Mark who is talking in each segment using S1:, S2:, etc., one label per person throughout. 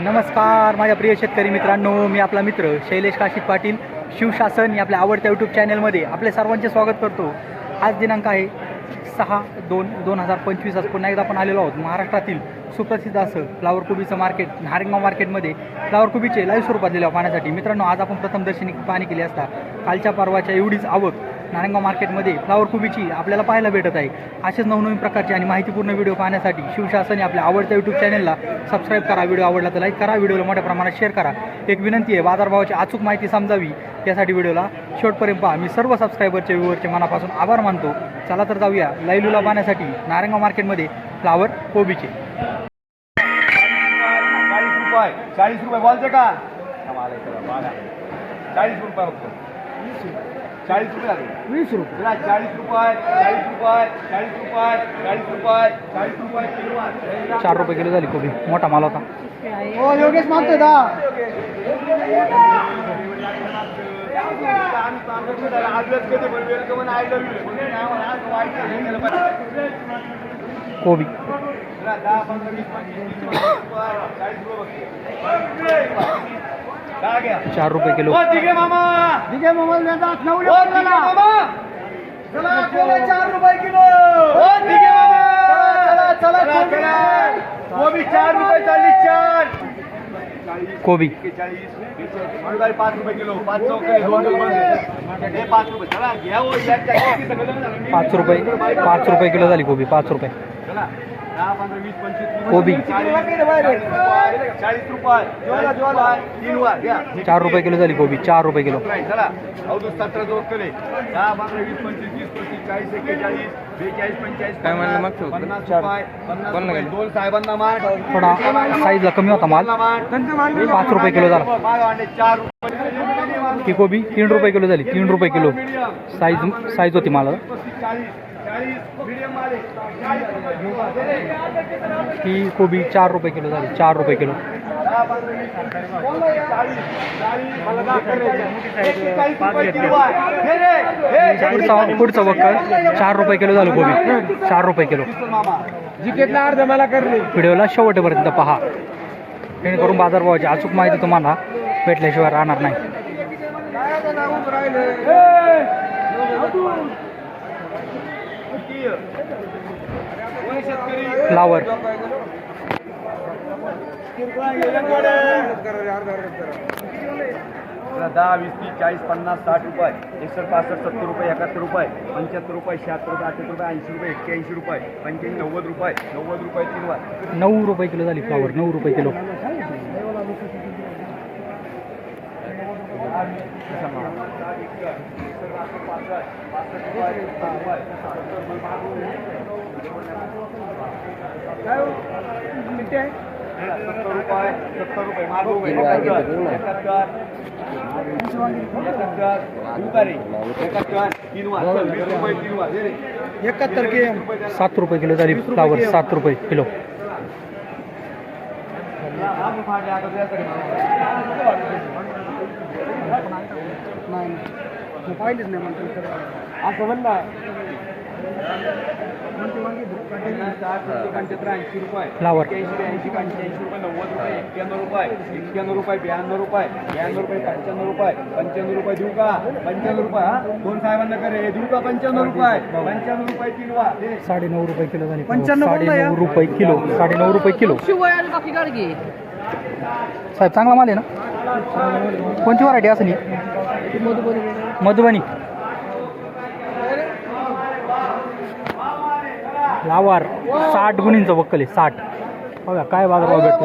S1: नमस्कार माझ्या प्रिय शेतकरी मित्रांनो, मी आपला मित्र शैलेश काशीत पाटील शिवशासन या आपल्या आवडत्या यूट्यूब चॅनलमध्ये आपले सर्वांचे स्वागत करतो। आज दिनांक आहे 6/2/2025। आज पुन्हा एकदा आपण आलेलो आहोत महाराष्ट्रातील सुप्रसिद्ध असं फ्लावर कोबीचं मार्केट नारायणगाव मार्केटमध्ये फ्लावर कोबीचे लाईव्ह स्वरूपात दिल्या पाहण्यासाठी। मित्रांनो, आज आपण प्रथमदर्शनी पाहणी केली असता कालच्या परवाच्या एवढीच आवक नारायणगाव मार्केटमध्ये फ्लावर कोबीची आपल्याला पाहायला भेटत आहे। असेच नवनवीन प्रकारचे आणि माहितीपूर्ण व्हिडिओ पाहण्यासाठी शिवशासन या आपल्या आवडत्या यूट्यूब चॅनलला सबस्क्राईब करा। व्हिडिओ आवडला तर लाईक करा, व्हिडिओला मोठ्या प्रमाणात शेअर करा। एक विनंती आहे, बाजारभावाची अचूक माहिती समजावी यासाठी व्हिडिओला शेवटपर्यंत पहा। मी सर्व सबस्क्रायबरचे व्ह्यूअरचे मनापासून आभार मानतो। चला तर जाऊया लाईव्हला पाहण्यासाठी नारायणगाव मार्केटमध्ये फ्लावर कोबीचे।
S2: 40 रुपये बोलते का 40 रुपये फक्त 40 रुपये लागले
S1: 20 रुपये
S2: 40 रुपये 40 रुपये 40 रुपये 40 रुपये 40 रुपये किलो
S1: 4 रुपये किलो झाली कोबी, मोठा माल होता।
S2: हो योगेश मागतोय दा
S1: कोबी 4 रुपये किलो।
S2: दिगे मामा चला 4 रुपये किलो दिगे मामा चला कोबी 4 रुपये 4
S1: कोबी
S2: 5 रुपये किलो 5 रुपये 5 रुपये चला घ्या
S1: 5 रुपये किलो झाली कोबी, 5 रुपये
S2: चला 10, 15, 20, 25
S1: कोबी
S2: 40 रुपये 3 वार घ्या
S1: 4 रुपये किलो झाली कोबी, 4 रुपये किलो।
S2: चला 17 जोड केले 10, 15, 20, 25, 30, 35, 40, 41, 42, 45,
S1: काय म्हणलं मग?
S2: 50 रुपये दोन साहेबांना मार
S1: थोडा साईजला कमी होता माल, 5 रुपये किलो झाला।
S2: 4 रुपये
S1: ही कोबी 3 रुपये किलो झाली, 3 रुपये किलो साईज होती माल।
S2: 40 मीडियम वाले
S1: ही कोबी 4 रुपये किलो झाली, 4 रुपये किलो। पुढचं वक्कल 4 रुपये किलो झालं कोबी, 4 रुपये किलो। व्हिडिओला शेवटपर्यंत पहा, जेणेकरून बाजारभावाची अचूक माहिती तुम्हाला भेटल्याशिवाय राहणार नाही। फ्लावर
S2: 10, 20, 30, 40, 50, 60 रुपये 61, 65, 70 रुपये 71 रुपये 75 रुपये 76 रुपये 78 रुपये 80 रुपये 81 रुपये 85, 90 रुपये 90 रुपये 3 वार
S1: 9 रुपये किलो झाली फ्लावर, 9 रुपये किलो।
S2: एकाहत्तर के
S1: 7 रुपये किलो झाली फ्लावर, 7 रुपये किलो।
S2: पाहिलेच नाही म्हणतो असं म्हणला 80 रुपये
S1: फ्लावर
S2: 80, 85 रुपये 90 रुपये 91 रुपये 92 रुपये 92 रुपये 95 रुपये 95 रुपये देऊ का 95 रुपये हा दोन साहेबांना करे देऊ का 95 रुपये 95 रुपये 3 वार
S1: 9.5 रुपये किलो झाली, 9.5 रुपये किलो, 9.5 रुपये किलो। साहेब चांगला माल आहे ना? कोणती व्हरायटी असं नाही? मधुबनी फ्लावर 60 गुणींचं वक्कल आहे, 60। बघा काय बाजारभाव भेटतो।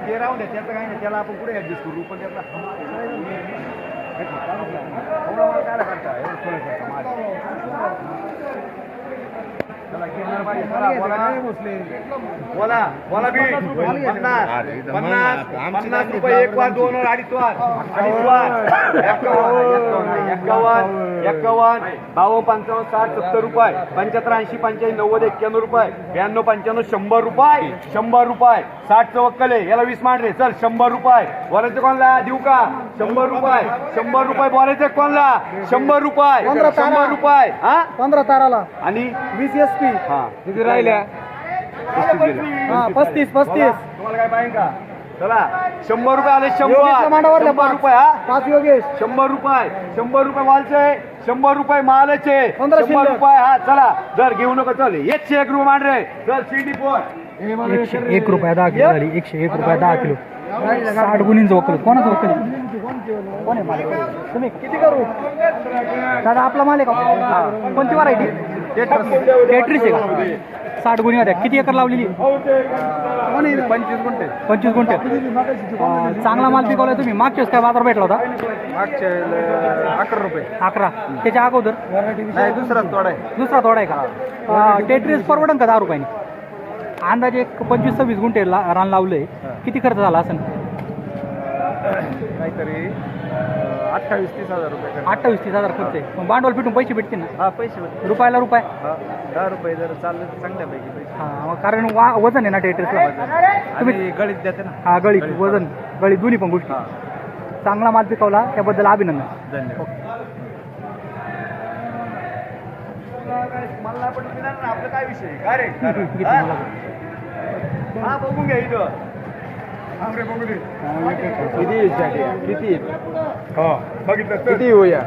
S2: ते राहून द्या त्याचं काही नाही, त्याला आपण पुढे ऍडजस्ट करू पण त्यातला काय करता चला, घेणार पाहिजे. चला, बोला बोला बी 50 रुपये एक वार, दोन वार, अडीच वार, 51, 52, 55, 60, 70 रुपये, 75, 80, 85, 90, 91 रुपये, 92, 95, 100 रुपये, 100 रुपये, 60 वक्कल आहे, याला 20 मांडले. चल 100 रुपये बोलायचं कोणला देऊ का? 100 रुपये, 100 रुपये बोलायचं कोणला? 100 रुपये, 100 रुपये. हा
S1: 15 ताराला
S2: आणि
S1: 20 SP.
S2: हा
S3: किती राहिल्या?
S1: 35.
S2: तुम्हाला काय पाहिजे का? चला 100 रुपये आले. 100
S1: योगेशला मांडावर
S2: 100 रुपये. हा
S1: 5 योगेश.
S2: 100 रुपये, 100 रुपये मालचे, 100 रुपये मालचे,
S1: 15
S2: 100
S1: शिल्लक.
S2: रुपये. हा चला जर घेऊ नका. चल 101 रुपये मांड रे. चल शिर्डी पोर
S1: 101 रुपये 10 किलो झाली. 101 रुपये 10 किलो. 60 गुणींचं वकल. कोणाचं वकल? कोण आहे मालिक? तुम्ही किती करू दादा? आपला माल आहे का? कोणती व्हरायटी? टेट्रिस आहे का? 60 गुणी होत्या. किती एकर लावलेली?
S2: 25 गुंठे.
S1: 25 गुंठे. चांगला माल पिकवलाय तुम्ही. मागच्या वेळेस काय बाजार भेटला होता?
S2: मागचे 11 रुपये.
S1: 11. त्याच्या अगोदर
S2: नाही दुसरा तोडा आहे.
S1: दुसरा थोडा आहे का? टेट्रिस परवडन का 10 रुपयाने? अंदाजे एक 25-26 गुंठे रान लावलंय. किती खर्च झाला असं?
S2: काहीतरी 28-30 हजार रुपये.
S1: 28-30 हजार खर्च आहे. मग भांडवल पिटून पैसे भेटतील ना?
S2: हा पैसे भेटले.
S1: रुपयाला रुपये.
S2: 10 रुपये जर चाललं तर चांगल्यापैकी पैसे.
S1: हा मग कारण वजन आहे ना टेट्रिसला. तुम्ही
S2: आणि गळीत देते ना.
S1: हा गळीत वजन गळीत दोन्ही पण गोष्टी. चांगला माल पिकवला त्याबद्दल अभिनंदन.
S2: धन्यवाद. मला पण पिणार ना. आपलं काय विषय काय रे?
S1: किती
S2: हा?
S1: मला?
S2: हा बघून घ्या इथं. बघू दे. किती किती बघितलं किती होऊया?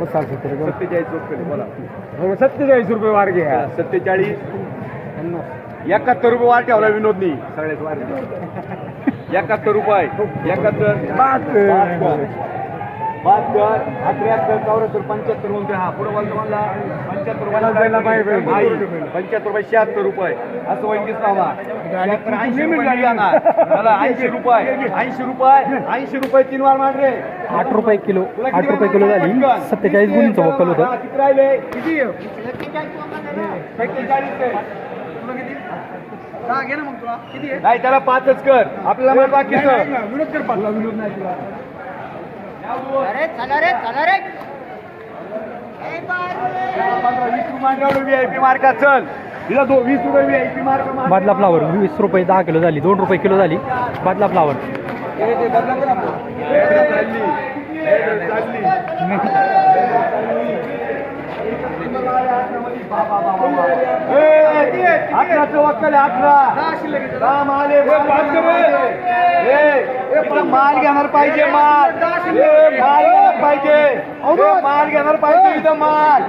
S2: 47 रुपये. बोला
S3: 47 रुपये वार घ्या.
S2: 47, 71 रुपये वार ठेवला विनोदनी. सगळ्यात वार 71 रुपये. 71, 72, 73, 74, 75 म्हणते. हा पुढे बोलतो मला 75 रुपये. 75 रुपये, 76 रुपये असं वैंकीच लावा. 80 रुपये जाणार. मला 80 रुपये, 80 रुपये, 80 रुपये 3 वार मांड रे.
S1: 8 रुपये किलो. 8 रुपये किलो झाली. 47 गुणींचं वकल होतं.
S2: किती राहिले? किती? 41. नाही त्याला 5च कर. आपल्याला माल बाकीचं. विनोद कर. पाचला विनोद नाही तुला.
S4: अरे चला रे
S2: 15-20 रुपये VIP मार्का. चल तिला 20 रुपये VIP मार्का.
S1: बादला फ्लावर 20 रुपये 10 किलो झाली. 2 रुपये किलो झाली बादला फ्लावर.
S2: अकराचं वक्कल 11. माल घेणार पाहिजे. माल घेणार पाहिजे. माल घेणार पाहिजे इथं. माल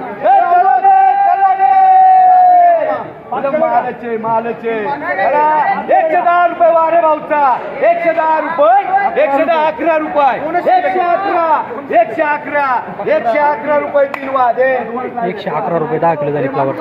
S2: मालचे 110 रुपये वारे भाऊचा. 110 रुपये. 111 रुपये. 111 रुपये 3 वादे.
S1: 111 रुपये 10 किलो झाली फ्लावर.